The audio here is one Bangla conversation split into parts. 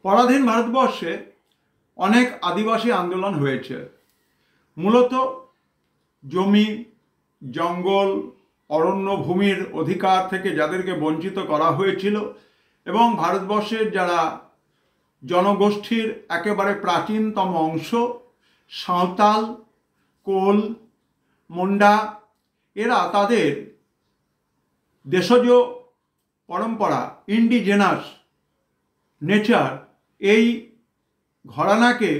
পরাধীন ভারতবর্ষে অনেক আদিবাসী আন্দোলন হয়েছে। মূলত জমি, জঙ্গল, অরণ্য ভূমির অধিকার থেকে যাদেরকে বঞ্চিত করা হয়েছিল এবং ভারতবর্ষের যারা জনগোষ্ঠীর একেবারে প্রাচীনতম অংশ সাঁওতাল, কোল, মুন্ডা, এরা তাদের দেশজ পরম্পরা, ইন্ডিজেনাস নেচার, এই ঘরানাকে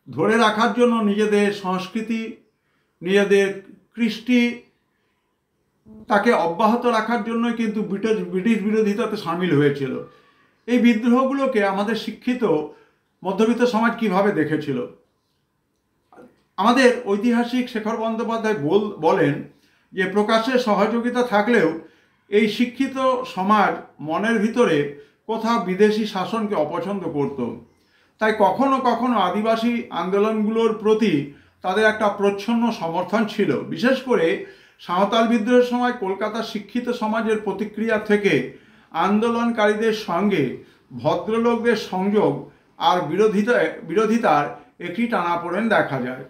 ধরে রাখার জন্য নিজেদের সংস্কৃতি, নিজেদের কৃষ্টি তাকে অব্যাহত রাখার জন্যই কিন্তু ব্রিটিশ বিরোধিতাতে সামিল হয়েছিল। এই বিদ্রোহগুলোকে আমাদের শিক্ষিত মধ্যবিত্ত সমাজ কিভাবে দেখেছিল? আমাদের ঐতিহাসিক শেখর বন্দ্যোপাধ্যায় বলেন যে প্রকাশ্যে সহযোগিতা থাকলেও এই শিক্ষিত সমাজ মনের ভিতরে কোথাও বিদেশি শাসনকে অপছন্দ করত। তাই কখনো কখনো আদিবাসী আন্দোলনগুলোর প্রতি তাদের একটা প্রচ্ছন্ন সমর্থন ছিল। বিশেষ করে সাঁওতাল বিদ্রোহের সময় কলকাতার শিক্ষিত সমাজের প্রতিক্রিয়া থেকে আন্দোলনকারীদের সঙ্গে ভদ্রলোকদের সংযোগ আর বিরোধিতার একটি টানাপোড়েন দেখা যায়।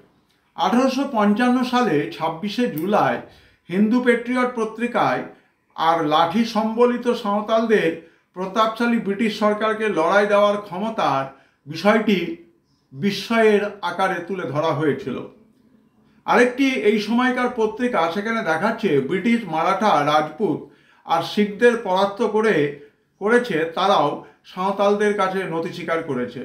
1855 সালে 26শে জুলাই হিন্দু পেট্রিয়ট পত্রিকায় আর লাঠি সম্বলিত সাঁওতালদের প্রতাপশালী ব্রিটিশ সরকারকে লড়াই দেওয়ার ক্ষমতার বিষয়টি বিস্ময়ের আকারে তুলে ধরা হয়েছিল। আরেকটি এই সময়কার পত্রিকা সেখানে দেখাচ্ছে ব্রিটিশ মারাঠা, রাজপুত আর শিখদের পরাস্ত করেছে, তারাও সাঁওতালদের কাছে নথি স্বীকার করেছে।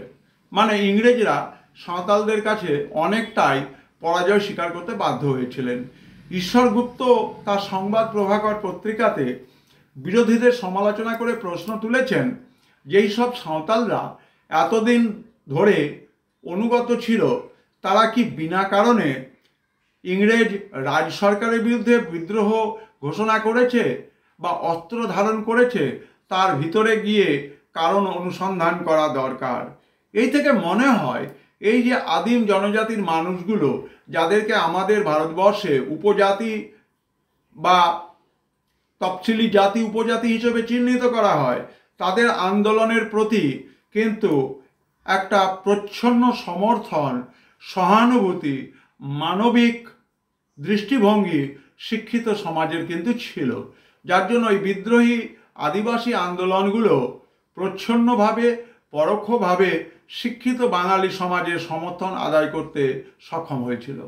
মানে ইংরেজরা সাঁওতালদের কাছে অনেকটাই পরাজয় স্বীকার করতে বাধ্য হয়েছিলেন। ঈশ্বর গুপ্ত তার সংবাদ প্রভাকর পত্রিকাতে বিরোধীদের সমালোচনা করে প্রশ্ন তুলেছেন, যেই সব সাঁওতালরা এতদিন ধরে অনুগত ছিল তারা কি বিনা কারণে ইংরেজ রাজ সরকারের বিরুদ্ধে বিদ্রোহ ঘোষণা করেছে বা অস্ত্র ধারণ করেছে? তার ভিতরে গিয়ে কারণ অনুসন্ধান করা দরকার। এই থেকে মনে হয় এই যে আদিম জনজাতির মানুষগুলো, যাদেরকে আমাদের ভারতবর্ষে উপজাতি বা তফসিলি জাতি উপজাতি হিসেবে চিহ্নিত করা হয়, তাদের আন্দোলনের প্রতি কিন্তু একটা প্রচ্ছন্ন সমর্থন, সহানুভূতি, মানবিক দৃষ্টিভঙ্গি শিক্ষিত সমাজের কিন্তু ছিল, যার জন্য এই বিদ্রোহী আদিবাসী আন্দোলনগুলো প্রচ্ছন্নভাবে পরোক্ষভাবে শিক্ষিত বাঙালি সমাজের সমর্থন আদায় করতে সক্ষম হয়েছিল।